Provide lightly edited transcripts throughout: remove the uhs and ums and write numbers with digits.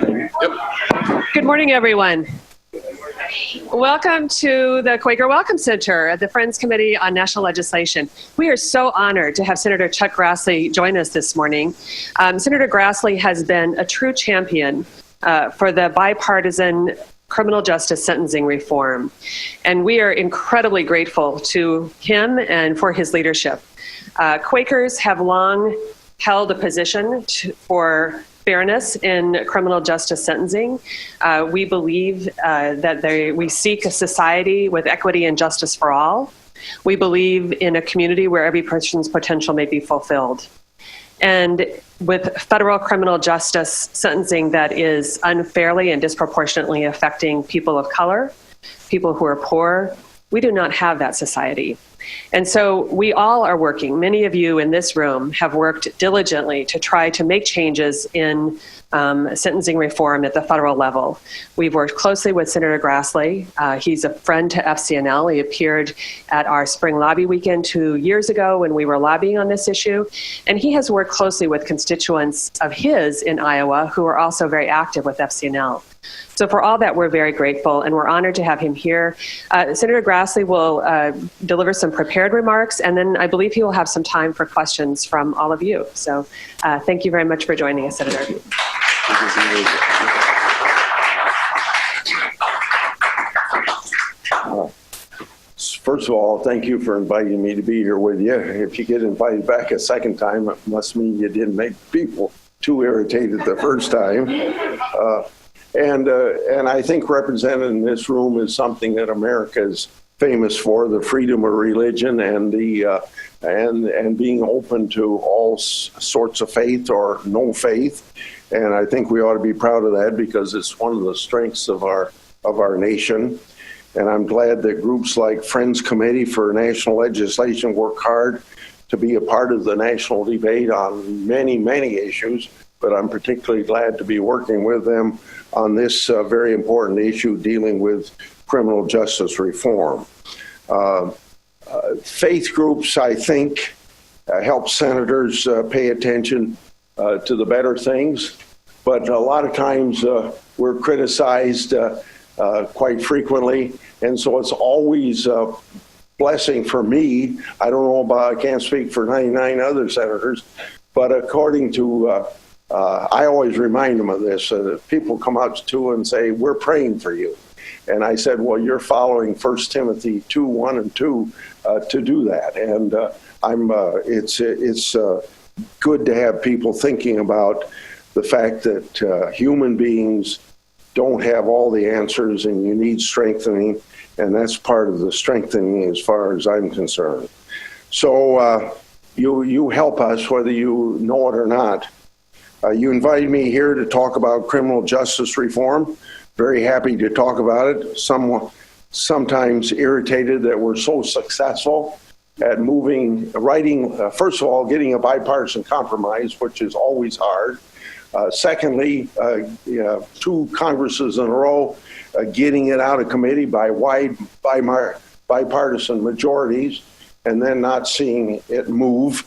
Good morning, everyone. Welcome to the Quaker Welcome Center at the Friends Committee on National Legislation. We are so honored to have Senator Chuck Grassley join us this morning. Senator Grassley has been a true champion for the bipartisan criminal justice sentencing reform, and we are incredibly grateful to him and for his leadership. Quakers have long held a position for fairness in criminal justice sentencing. We believe that we seek a society with equity and justice for all. We believe in a community where every person's potential may be fulfilled. And with federal criminal justice sentencing that is unfairly and disproportionately affecting people of color, people who are poor, we do not have that society. And so we all are working, many of you in this room have worked diligently to try to make changes in sentencing reform at the federal level. We've worked closely with Senator Grassley. He's a friend to FCNL. He appeared at our spring lobby weekend 2 years ago when we were lobbying on this issue. And he has worked closely with constituents of his in Iowa who are also very active with FCNL. So for all that, we're very grateful, and we're honored to have him here. Senator Grassley will deliver some prepared remarks, and then I believe he will have some time for questions from all of you. So thank you very much for joining us, Senator. First of all, thank you for inviting me to be here with you. If you get invited back a second time, it must mean you didn't make people too irritated the first time. And I think represented in this room is something that America is famous for: the freedom of religion and the and being open to all sorts of faith or no faith. And I think we ought to be proud of that because it's one of the strengths of our nation. And I'm glad that groups like Friends Committee for National Legislation work hard to be a part of the national debate on many, many issues. But I'm particularly glad to be working with them on this very important issue dealing with criminal justice reform. Faith groups, I think, help senators pay attention to the better things, but a lot of times we're criticized quite frequently, and so it's always a blessing for me. I don't know about, I can't speak for 99 other senators, but according to I always remind them of this. People come up to and say, "We're praying for you." And I said, well, you're following 1 Timothy 2:1 and 2 to do that. And it's good to have people thinking about the fact that human beings don't have all the answers and you need strengthening. And that's part of the strengthening as far as I'm concerned. So you help us whether you know it or not. You invited me here to talk about criminal justice reform. Very happy to talk about it. Sometimes irritated that we're so successful at first of all, getting a bipartisan compromise, which is always hard. Secondly, 2 Congresses in a row, getting it out of committee by wide bipartisan majorities, and then not seeing it move.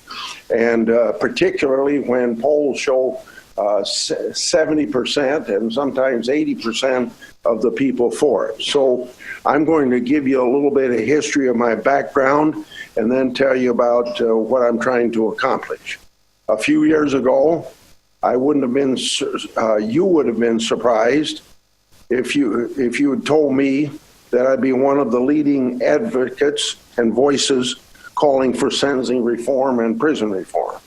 And particularly when polls show 70% and sometimes 80% of the people for it. So I'm going to give you a little bit of history of my background and then tell you about what I'm trying to accomplish. A few years ago, you would have been surprised if you had told me that I'd be one of the leading advocates and voices calling for sentencing reform and prison reform.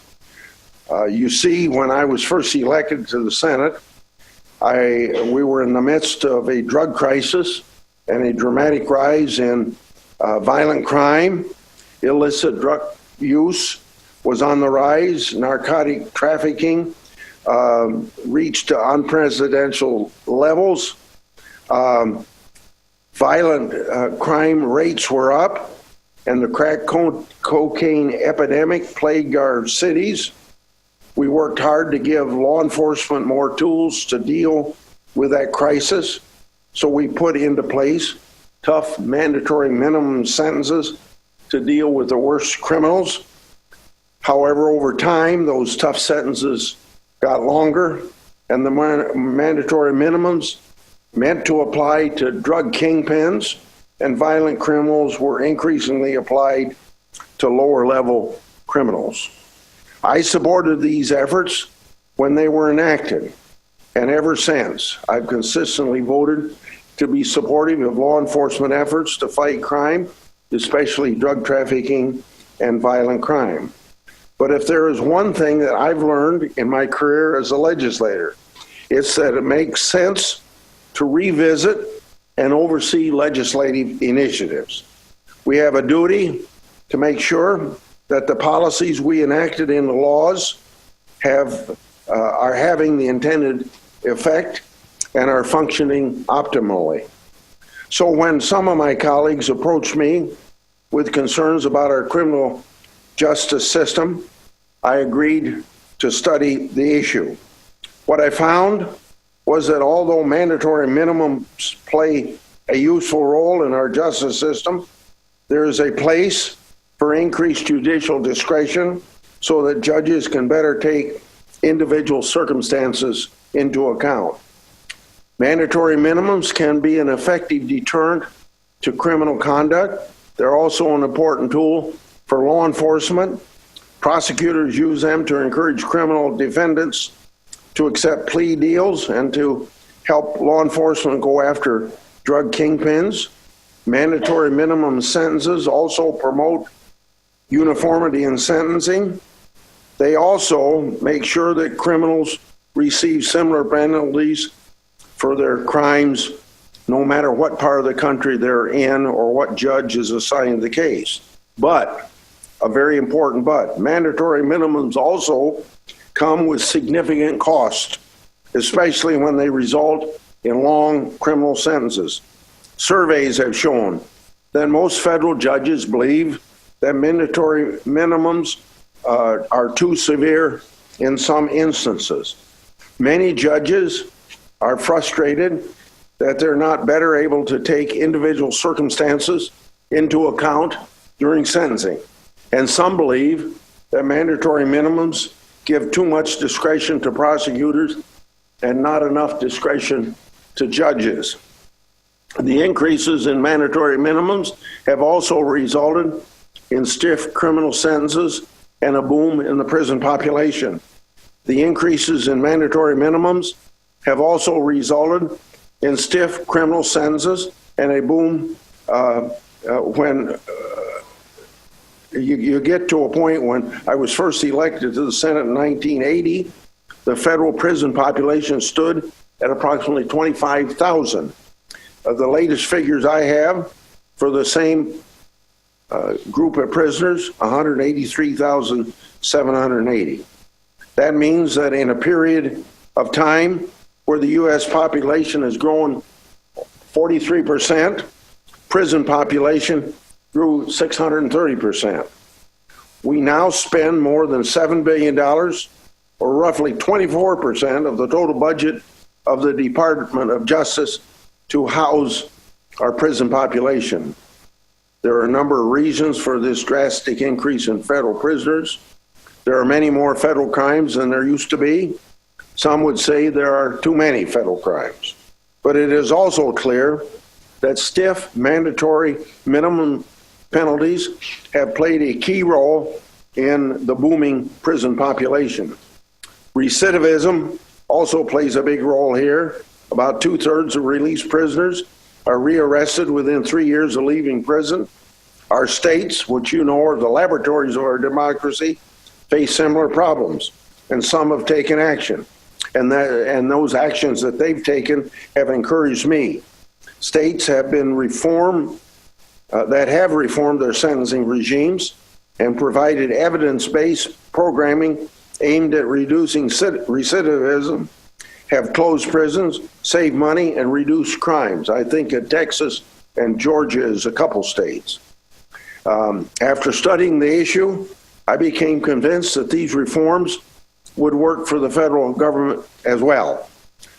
You see, when I was first elected to the Senate, we were in the midst of a drug crisis and a dramatic rise in violent crime. Illicit drug use was on the rise. Narcotic trafficking reached unprecedented levels. Violent crime rates were up, and the crack cocaine epidemic plagued our cities. We worked hard to give law enforcement more tools to deal with that crisis, so we put into place tough mandatory minimum sentences to deal with the worst criminals. However, over time, those tough sentences got longer, and the mandatory minimums meant to apply to drug kingpins and violent criminals were increasingly applied to lower-level criminals. I supported these efforts when they were enacted, and ever since, I've consistently voted to be supportive of law enforcement efforts to fight crime, especially drug trafficking and violent crime. But if there is one thing that I've learned in my career as a legislator, it's that it makes sense to revisit and oversee legislative initiatives. We have a duty to make sure that the policies we enacted in the laws are having the intended effect and are functioning optimally. So when some of my colleagues approached me with concerns about our criminal justice system, I agreed to study the issue. What I found was that although mandatory minimums play a useful role in our justice system, there is a place for increased judicial discretion so that judges can better take individual circumstances into account. Mandatory minimums can be an effective deterrent to criminal conduct. They're also an important tool for law enforcement. Prosecutors use them to encourage criminal defendants to accept plea deals and to help law enforcement go after drug kingpins. Mandatory minimum sentences also promote uniformity in sentencing. They also make sure that criminals receive similar penalties for their crimes, no matter what part of the country they're in or what judge is assigned the case. But, a very important but, mandatory minimums also come with significant cost, especially when they result in long criminal sentences. Surveys have shown that most federal judges believe that mandatory minimums are too severe in some instances. Many judges are frustrated that they're not better able to take individual circumstances into account during sentencing. And some believe that mandatory minimums give too much discretion to prosecutors and not enough discretion to judges. The increases in mandatory minimums have also resulted in stiff criminal sentences and a boom in the prison population. The increases in mandatory minimums have also resulted in stiff criminal sentences and a boom when you get to a point when I was first elected to the Senate in 1980, the federal prison population stood at approximately 25,000. The latest figures I have for the same group of prisoners, 183,780. That means that in a period of time where the U.S. population has grown 43%, prison population grew 630%. We now spend more than $7 billion, or roughly 24% of the total budget of the Department of Justice, to house our prison population. There are a number of reasons for this drastic increase in federal prisoners. There are many more federal crimes than there used to be. Some would say there are too many federal crimes. But it is also clear that stiff mandatory minimum penalties have played a key role in the booming prison population. Recidivism also plays a big role here. About 2/3 of released prisoners are rearrested within 3 years of leaving prison. Our states, which you know are the laboratories of our democracy, face similar problems, and some have taken action. And those actions that they've taken have encouraged me. States have been reformed, that have reformed their sentencing regimes and provided evidence-based programming aimed at reducing recidivism, have closed prisons, saved money, and reduced crimes. I think that Texas and Georgia is a couple states. After studying the issue, I became convinced that these reforms would work for the federal government as well.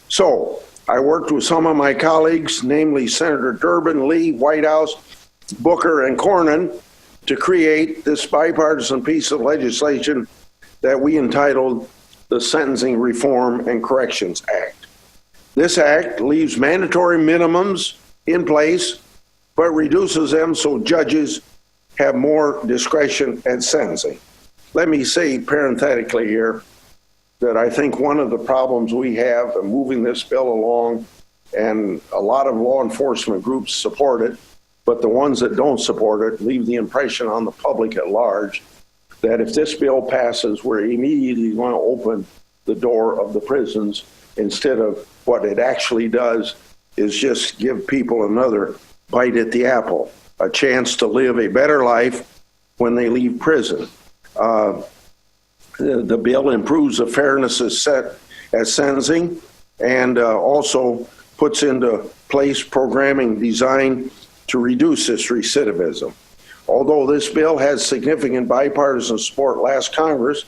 So I worked with some of my colleagues, namely Senator Durbin, Lee, Whitehouse, Booker, and Cornyn, to create this bipartisan piece of legislation that we entitled the Sentencing Reform and Corrections Act. This act leaves mandatory minimums in place, but reduces them so judges have more discretion at sentencing. Let me say parenthetically here that I think one of the problems we have in moving this bill along, and a lot of law enforcement groups support it, but the ones that don't support it leave the impression on the public at large that if this bill passes, we're immediately going to open the door of the prisons, instead of what it actually does is just give people another bite at the apple, a chance to live a better life when they leave prison. The bill improves the fairness at sentencing, and also puts into place programming designed to reduce this recidivism. Although this bill had significant bipartisan support last Congress,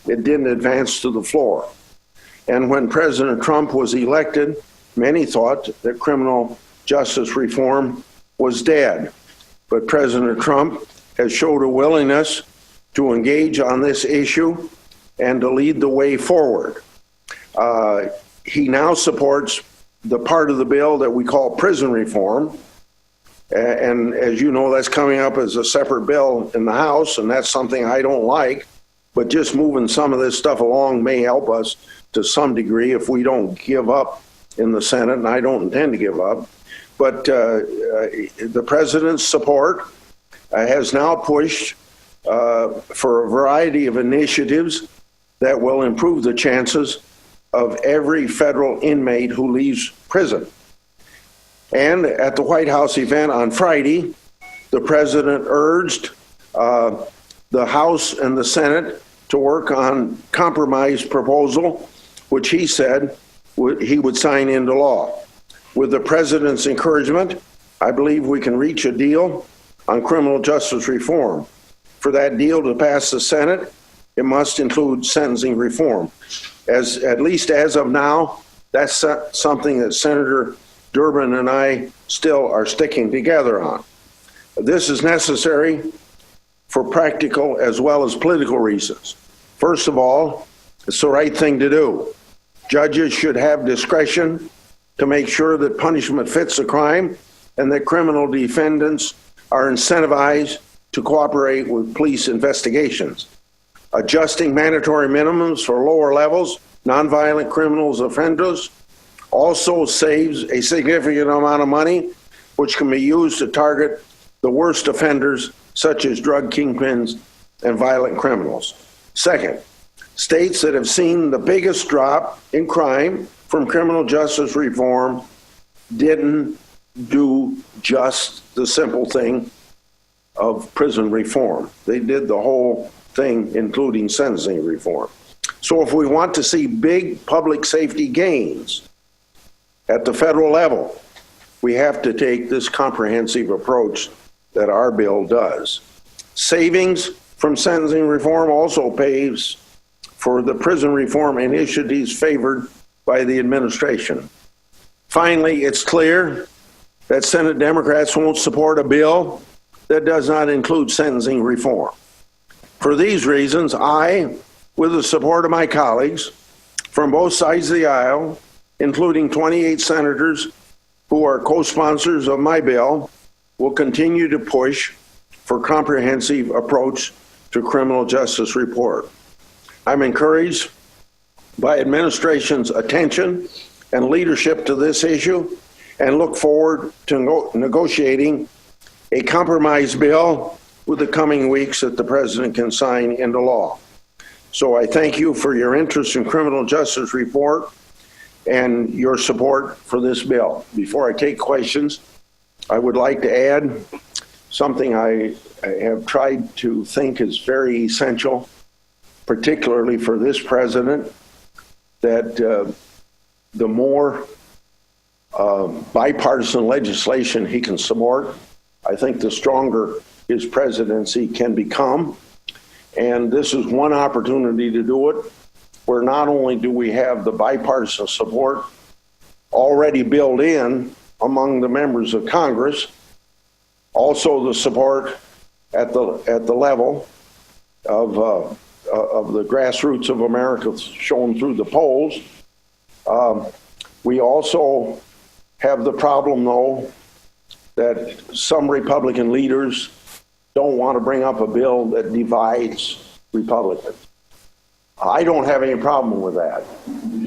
it didn't advance to the floor. And when President Trump was elected, many thought that criminal justice reform was dead. But President Trump has showed a willingness to engage on this issue and to lead the way forward. He now supports the part of the bill that we call prison reform. And as you know, that's coming up as a separate bill in the House, and that's something I don't like. But just moving some of this stuff along may help us to some degree if we don't give up in the Senate, and I don't intend to give up. But the president's support has now pushed for a variety of initiatives that will improve the chances of every federal inmate who leaves prison. And at the White House event on Friday, the president urged the House and the Senate to work on compromise proposal, which he said he would sign into law. With the president's encouragement, I believe we can reach a deal on criminal justice reform. For that deal to pass the Senate, it must include sentencing reform. At least as of now, that's something that Senator Durbin and I still are sticking together on. This is necessary for practical as well as political reasons. First of all, it's the right thing to do. Judges should have discretion to make sure that punishment fits the crime and that criminal defendants are incentivized to cooperate with police investigations. Adjusting mandatory minimums for lower levels, nonviolent criminals offenders, also saves a significant amount of money, which can be used to target the worst offenders, such as drug kingpins and violent criminals. Second, states that have seen the biggest drop in crime from criminal justice reform didn't do just the simple thing of prison reform. They did the whole thing, including sentencing reform. So if we want to see big public safety gains at the federal level, we have to take this comprehensive approach that our bill does. Savings from sentencing reform also pays for the prison reform initiatives favored by the administration. Finally, it's clear that Senate Democrats won't support a bill that does not include sentencing reform. For these reasons, I, with the support of my colleagues from both sides of the aisle, including 28 senators who are co-sponsors of my bill, will continue to push for comprehensive approach to criminal justice reform. I'm encouraged by administration's attention and leadership to this issue and look forward to negotiating a compromise bill with the coming weeks that the president can sign into law. So I thank you for your interest in criminal justice reform and your support for this bill. Before I take questions, I would like to add something I have tried to think is very essential, particularly for this president, that the more bipartisan legislation he can support, I think the stronger his presidency can become. And this is one opportunity to do it, where not only do we have the bipartisan support already built in among the members of Congress, also the support at the level of the grassroots of America shown through the polls. We also have the problem, though, that some Republican leaders don't want to bring up a bill that divides Republicans. I don't have any problem with that,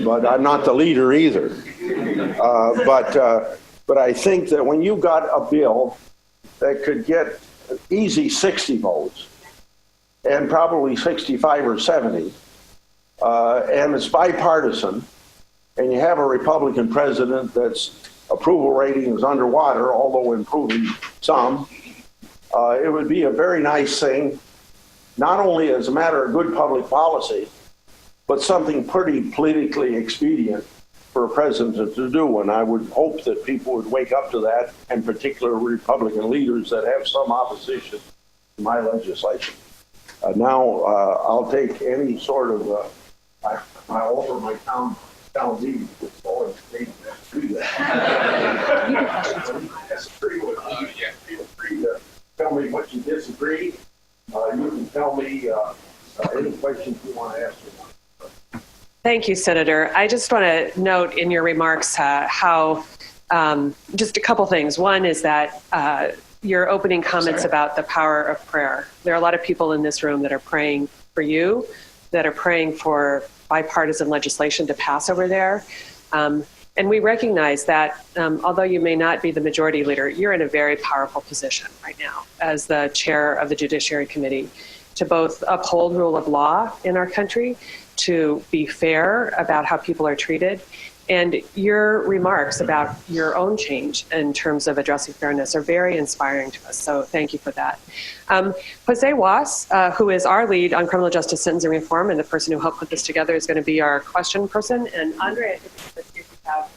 but I'm not the leader either. But I think that when you've got a bill that could get easy 60 votes and probably 65 or 70, and it's bipartisan, and you have a Republican president that's approval rating is underwater, although improving some, it would be a very nice thing, not only as a matter of good public policy, but something pretty politically expedient for a president to do. And I would hope that people would wake up to that, and particular Republican leaders that have some opposition to my legislation. Now, I'll take any sort of, I offer my town lead with all the do that. Disagree with me. Feel free to tell me what you disagree. You can tell me any questions you want to ask me. Thank you, Senator. I just want to note in your remarks how just a couple things. One is that your opening comments about the power of prayer. There are a lot of people in this room that are praying for you, that are praying for bipartisan legislation to pass over there. And we recognize that although you may not be the majority leader, you're in a very powerful position right now as the chair of the Judiciary Committee to both uphold rule of law in our country, to be fair about how people are treated. And your remarks about your own change in terms of addressing fairness are very inspiring to us. So thank you for that. Jose Was, who is our lead on criminal justice sentencing reform and the person who helped put this together, is going to be our question person. And Andre, I think you have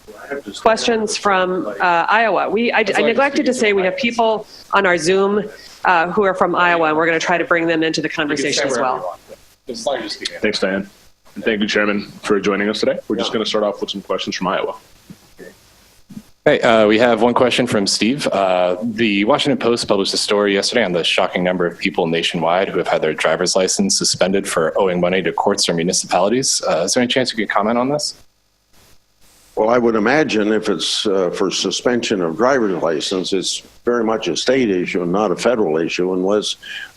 questions from Iowa. I neglected to say we have people on our Zoom who are from Iowa, and we're going to try to bring them into the conversation as well. Thanks, Diane. And thank you, Chairman, for joining us today. We're just going to start off with some questions from Iowa. Hey, we have one question from Steve. The Washington Post published a story yesterday on the shocking number of people nationwide who have had their driver's license suspended for owing money to courts or municipalities. Is there any chance you could comment on this? Well, I would imagine if it's for suspension of driver's license, it's very much a state issue and not a federal issue, unless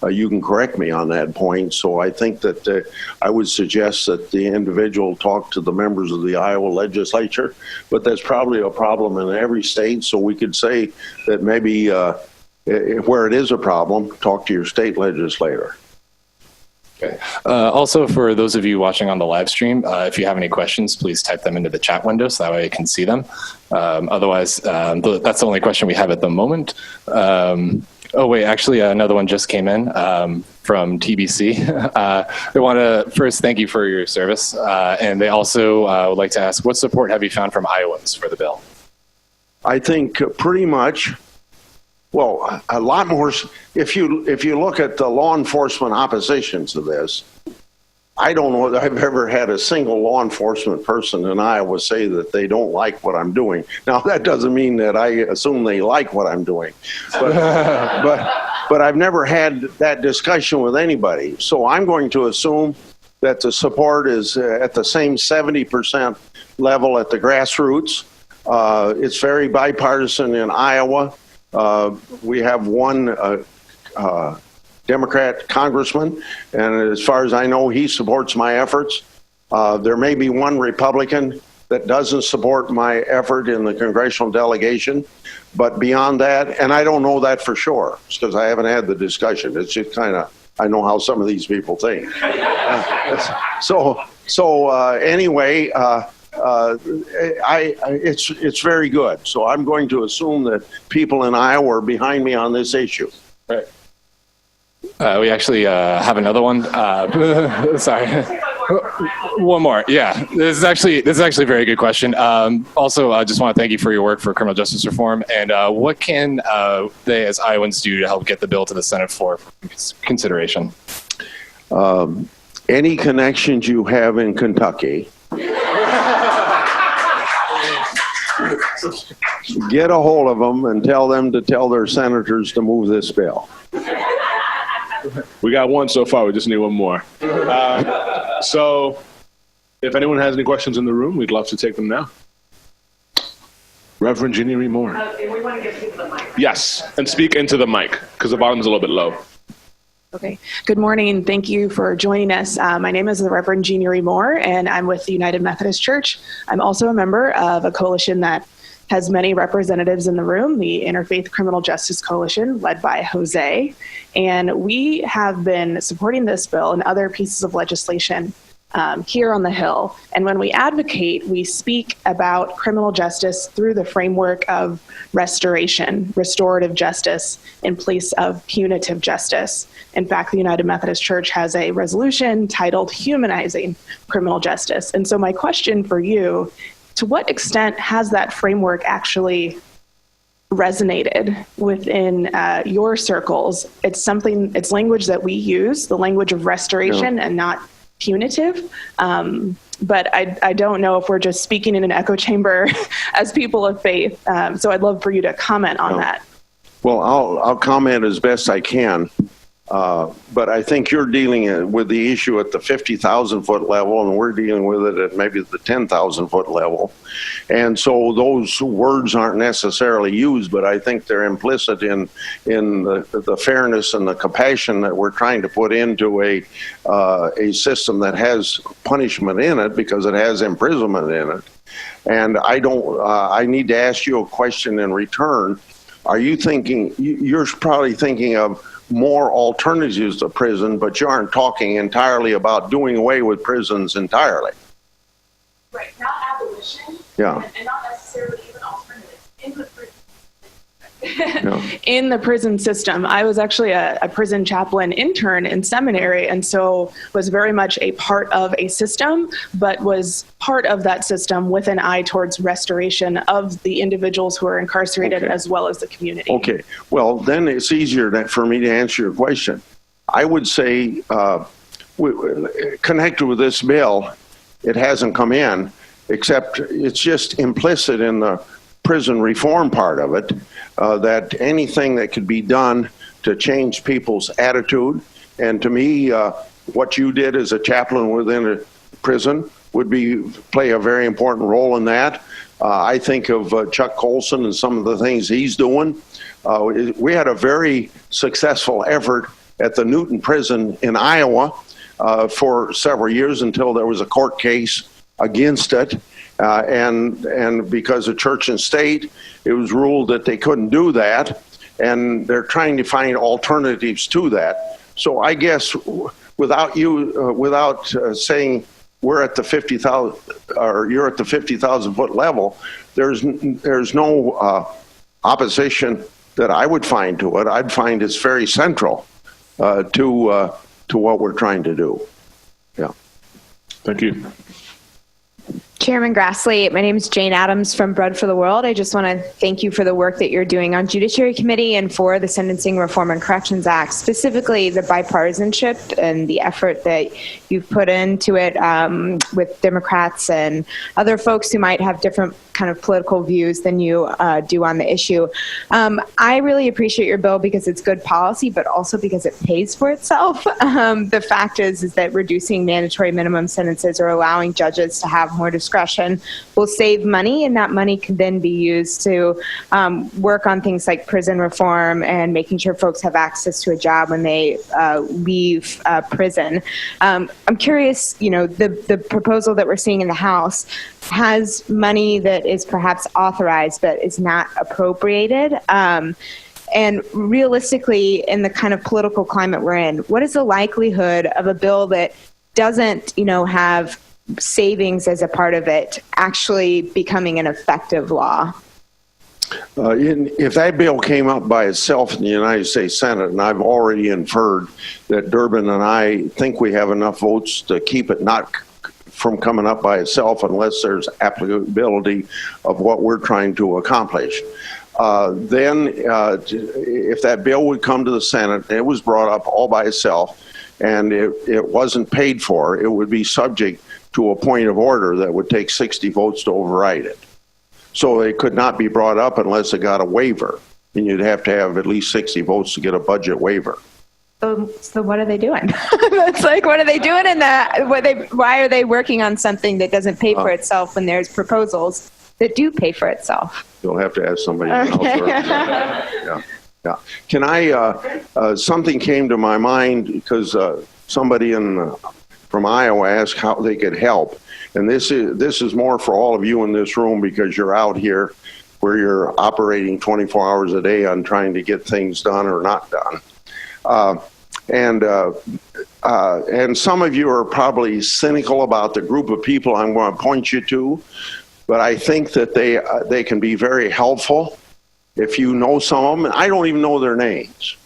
you can correct me on that point. So I think that I would suggest that the individual talk to the members of the Iowa legislature, but that's probably a problem in every state. So we could say that maybe where it is a problem, talk to your state legislator. Okay. Also, for those of you watching on the live stream, if you have any questions, please type them into the chat window so that way I can see them. Otherwise, that's the only question we have at the moment. Oh, wait, actually, another one just came in from TBC. They want to first thank you for your service. And they also would like to ask, what support have you found from Iowans for the bill? I think pretty much. Well, a lot more. If you look at the law enforcement opposition to this, I don't know that I've ever had a single law enforcement person in Iowa say that they don't like what I'm doing. Now, that doesn't mean that I assume they like what I'm doing, but I've never had that discussion with anybody. So I'm going to assume that the support is at the same 70% level at the grassroots. It's very bipartisan in Iowa. We have one Democrat congressman, and as far as I know, he supports my efforts. There may be one Republican that doesn't support my effort in the congressional delegation, but beyond that, and I don't know that for sure because I haven't had the discussion. It's just kind of, I know how some of these people think. Anyway, it's very good. So I'm going to assume that people in Iowa are behind me on this issue. Right. We actually have another one. Sorry. One more. Yeah, this is actually a very good question. Also, I just want to thank you for your work for criminal justice reform. And what can they, as Iowans, do to help get the bill to the Senate for consideration? Any connections you have in Kentucky, get a hold of them and tell them to tell their senators to move this bill. We got one so far. We just need one more. So if anyone has any questions in the room, we'd love to take them now. Reverend Ginny Moore. We want to give people the mic. Yes, and speak into the mic because the bottom's a little bit low. Okay. Good morning. Thank you for joining us. My name is the Reverend Jeannie Moore, and I'm with the United Methodist Church. I'm also a member of a coalition that has many representatives in the room, the Interfaith Criminal Justice Coalition, led by Jose. And we have been supporting this bill and other pieces of legislation here on the Hill. And when we advocate, we speak about criminal justice through the framework of restoration, restorative justice in place of punitive justice. In fact, the United Methodist Church has a resolution titled Humanizing Criminal Justice. And so my question for you, to what extent has that framework actually resonated within your circles? It's language that we use, the language of restoration and not punitive. But I don't know if we're just speaking in an echo chamber as people of faith. So I'd love for you to comment on that. Well, I'll comment as best I can. But I think you're dealing with the issue at the 50,000 foot level, and we're dealing with it at maybe the 10,000 foot level. And so those words aren't necessarily used, but I think they're implicit in the fairness and the compassion that we're trying to put into a system that has punishment in it because it has imprisonment in it. And I need to ask you a question in return. Are you thinking, you're probably thinking of more alternatives to prison, but you aren't talking entirely about doing away with prisons entirely. Right, not abolition, yeah, and not necessarily even alternatives. In the prison system. I was actually a prison chaplain intern in seminary, and so was very much a part of a system, but was part of that system with an eye towards restoration of the individuals who are incarcerated as well as the community. Okay, well, then it's easier for me to answer your question. I would say, connected with this bill, it hasn't come in, except it's just implicit in the prison reform part of it, that anything that could be done to change people's attitude, and to me, what you did as a chaplain within a prison would play a very important role in that. I think of Chuck Colson and some of the things he's doing. We had a very successful effort at the Newton prison in Iowa for several years until there was a court case against it. And because of church and state, it was ruled that they couldn't do that, and they're trying to find alternatives to that. So I guess without saying we're at the 50,000 or you're at the 50,000 foot level, there's no opposition that I would find to it. I'd find it's very central to what we're trying to do. Yeah. Thank you. Chairman Grassley, my name is Jane Adams from Bread for the World. I just want to thank you for the work that you're doing on Judiciary Committee and for the Sentencing Reform and Corrections Act, specifically the bipartisanship and the effort that you've put into it with Democrats and other folks who might have different kind of political views than you do on the issue. I really appreciate your bill because it's good policy, but also because it pays for itself. The fact is that reducing mandatory minimum sentences or allowing judges to have more discretion will save money, and that money can then be used to work on things like prison reform and making sure folks have access to a job when they leave prison. I'm curious, the proposal that we're seeing in the House has money that is perhaps authorized but is not appropriated. And realistically, in the kind of political climate we're in, what is the likelihood of a bill that doesn't, have savings as a part of it actually becoming an effective law? If that bill came up by itself in the United States Senate, and I've already inferred that Durbin and I think we have enough votes to keep it not from coming up by itself unless there's applicability of what we're trying to accomplish. Then if that bill would come to the Senate, it was brought up all by itself, and it wasn't paid for, it would be subject to a point of order that would take 60 votes to override it. So it could not be brought up unless it got a waiver, and you'd have to have at least 60 votes to get a budget waiver. So what are they doing? It's like, what are they doing in that? Why are they working on something that doesn't pay for itself when there's proposals that do pay for itself? You'll have to ask somebody else. Yeah. Can I, something came to my mind because somebody from Iowa asked how they could help. And this is more for all of you in this room because you're out here where you're operating 24 hours a day on trying to get things done or not done. And some of you are probably cynical about the group of people I'm going to point you to, but I think that they can be very helpful if you know some of them. And I don't even know their names.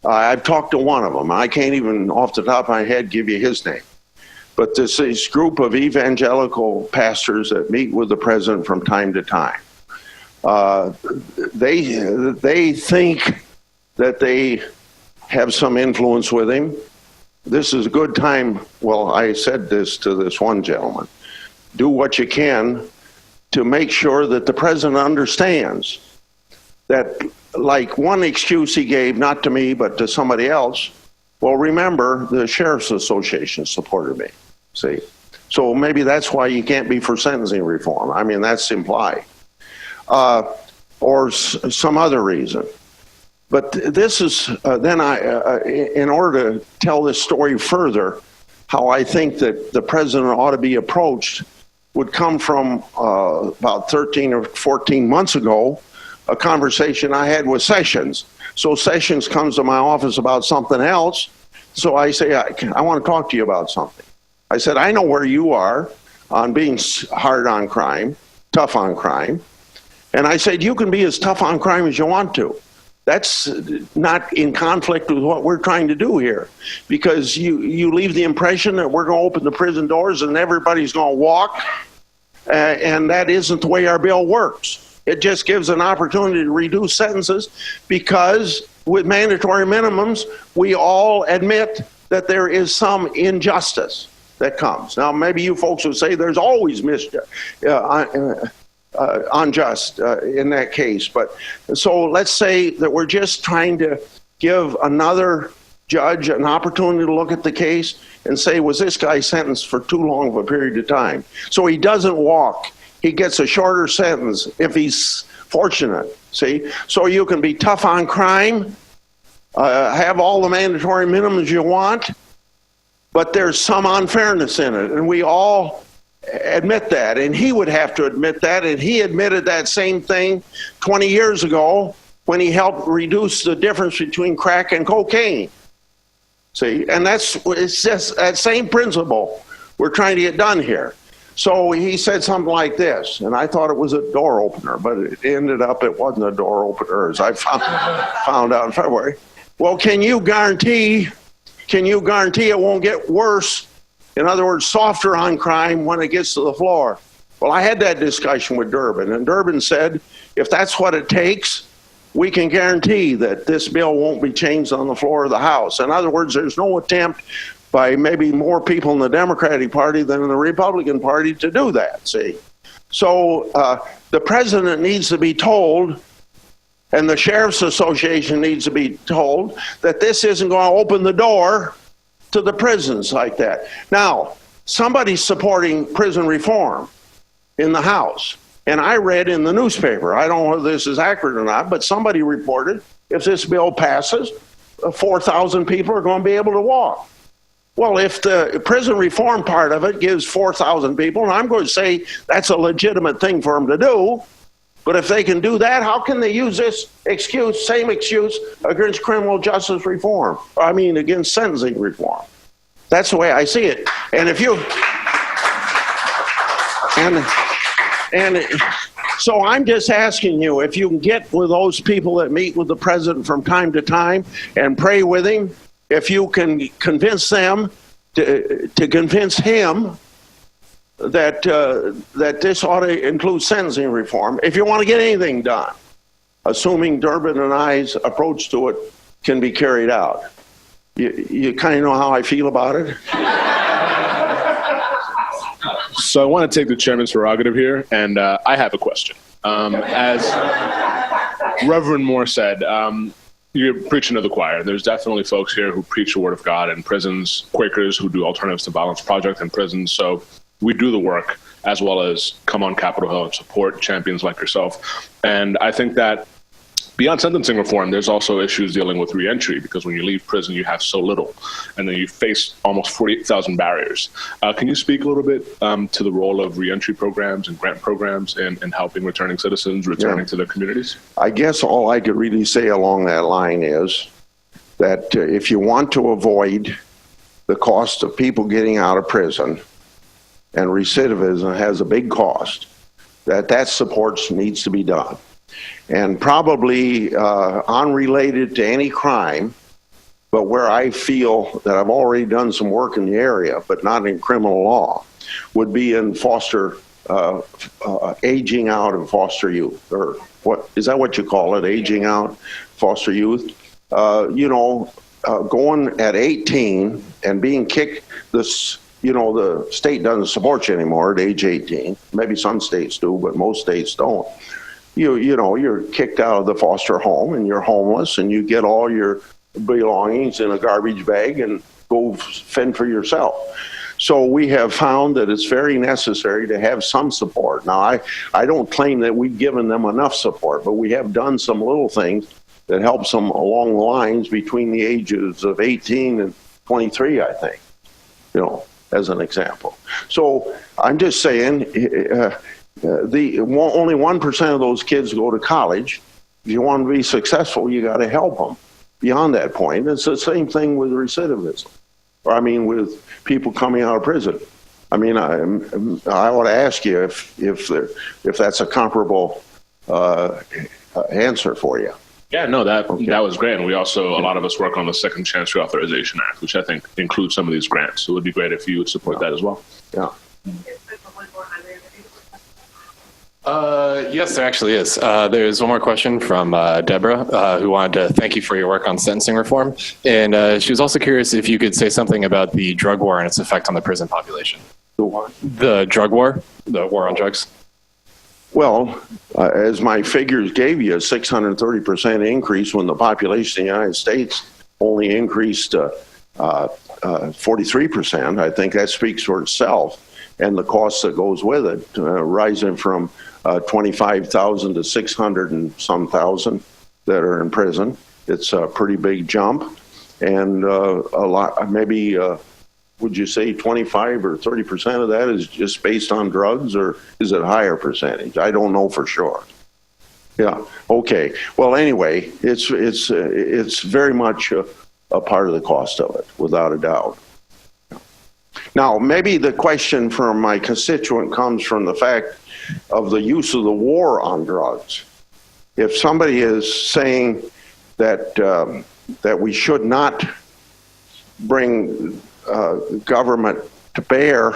I've talked to one of them. I can't even, off the top of my head, give you his name. But this group of evangelical pastors that meet with the president from time to time, they think that they have some influence with him. This is a good time. Well, I said this to this one gentleman. Do what you can to make sure that the president understands that, like one excuse he gave, not to me, but to somebody else, well, remember, the Sheriff's Association supported me, see? So maybe that's why you can't be for sentencing reform. I mean, that's implied. Or some other reason. But this is, in order to tell this story further, how I think that the president ought to be approached would come from about 13 or 14 months ago, a conversation I had with Sessions. So Sessions comes to my office about something else. So I say, I want to talk to you about something. I said, I know where you are on being hard on crime, tough on crime. And I said, you can be as tough on crime as you want to. That's not in conflict with what we're trying to do here, because you leave the impression that we're going to open the prison doors and everybody's going to walk, and that isn't the way our bill works. It just gives an opportunity to reduce sentences because with mandatory minimums, we all admit that there is some injustice that comes. Now, maybe you folks would say there's always mischief. Unjust in that case. But so let's say that we're just trying to give another judge an opportunity to look at the case and say, was this guy sentenced for too long of a period of time? So he doesn't walk. He gets a shorter sentence if he's fortunate, see? So you can be tough on crime, have all the mandatory minimums you want, but there's some unfairness in it, and we all admit that, and he would have to admit that, and he admitted that same thing 20 years ago when he helped reduce the difference between crack and cocaine. See, and it's just that same principle we're trying to get done here. So he said something like this, and I thought it was a door opener, but it ended up it wasn't a door opener, as I found out in February. Well, can you guarantee it won't get worse? In other words, softer on crime when it gets to the floor. Well, I had that discussion with Durbin, and Durbin said, if that's what it takes, we can guarantee that this bill won't be changed on the floor of the House. In other words, there's no attempt by maybe more people in the Democratic Party than in the Republican Party to do that, see? So the president needs to be told, and the Sheriff's Association needs to be told, that this isn't going to open the door to the prisons like that. Now, somebody's supporting prison reform in the House. And I read in the newspaper, I don't know if this is accurate or not, but somebody reported if this bill passes, 4,000 people are going to be able to walk. Well, if the prison reform part of it gives 4,000 people, and I'm going to say that's a legitimate thing for them to do, but if they can do that, how can they use this same excuse against criminal justice reform? I mean, against sentencing reform. That's the way I see it. And if you, and so I'm just asking you, if you can get with those people that meet with the president from time to time and pray with him, if you can convince them to convince him that this ought to include sentencing reform, if you want to get anything done, assuming Durbin and I's approach to it can be carried out. You kind of know how I feel about it? So I want to take the chairman's prerogative here, and I have a question. As Reverend Moore said, you're preaching to the choir. There's definitely folks here who preach the word of God in prisons, Quakers who do Alternatives to Violence Project in prisons. So we do the work as well as come on Capitol Hill and support champions like yourself. And I think that beyond sentencing reform, there's also issues dealing with reentry, because when you leave prison, you have so little, and then you face almost 48,000 barriers. Can you speak a little bit to the role of reentry programs and grant programs in helping returning citizens returning to their communities? I guess all I could really say along that line is that if you want to avoid the cost of people getting out of prison, and recidivism has a big cost, that support needs to be done. And probably unrelated to any crime, but where I feel that I've already done some work in the area, but not in criminal law, would be in foster, aging out and foster youth, or what, is that what you call it, aging out, foster youth? Going at 18 and being kicked, the state doesn't support you anymore at age 18. Maybe some states do, but most states don't. You're kicked out of the foster home and you're homeless, and you get all your belongings in a garbage bag and go fend for yourself. So we have found that it's very necessary to have some support. Now, I don't claim that we've given them enough support, but we have done some little things that helps them along the lines between the ages of 18 and 23, I think, as an example. So I'm just saying, only 1% of those kids go to college. If you want to be successful, you got to help them beyond that point. It's the same thing with recidivism. With people coming out of prison. I want to ask you if that's a comparable answer for you. Yeah, no, that was great. And we also, a lot of us work on the Second Chance Reauthorization Act, which I think includes some of these grants. So it would be great if you would support that as well. Yeah. Yes, there actually is. There's one more question from Deborah, who wanted to thank you for your work on sentencing reform. And she was also curious if you could say something about the drug war and its effect on the prison population. The what? The drug war, the war on drugs. Well, as my figures gave you, a 630% increase when the population of the United States only increased 43%. I think that speaks for itself. And the cost that goes with it, rising from 25,000 to 600 and some thousand that are in prison. It's a pretty big jump. And a lot, maybe, would you say 25 or 30% of that is just based on drugs, or is it a higher percentage? I don't know for sure. Yeah. Okay. Well, anyway, it's very much a part of the cost of it, without a doubt. Now, maybe the question from my constituent comes from the fact of the use of the war on drugs. If somebody is saying that that we should not bring government to bear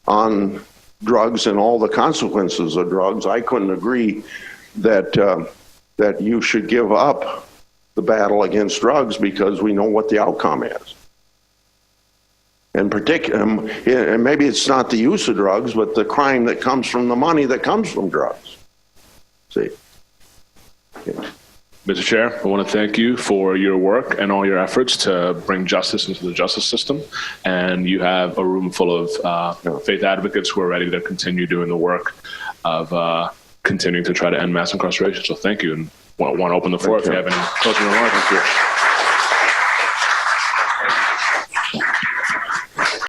on drugs and all the consequences of drugs, I couldn't agree that that you should give up the battle against drugs, because we know what the outcome is. In particular, and maybe it's not the use of drugs, but the crime that comes from the money that comes from drugs. See? Yeah. Mr. Chair, I want to thank you for your work and all your efforts to bring justice into the justice system. And you have a room full of faith advocates who are ready to continue doing the work of continuing to try to end mass incarceration. So thank you. And want to open the floor if you have any closing remarks.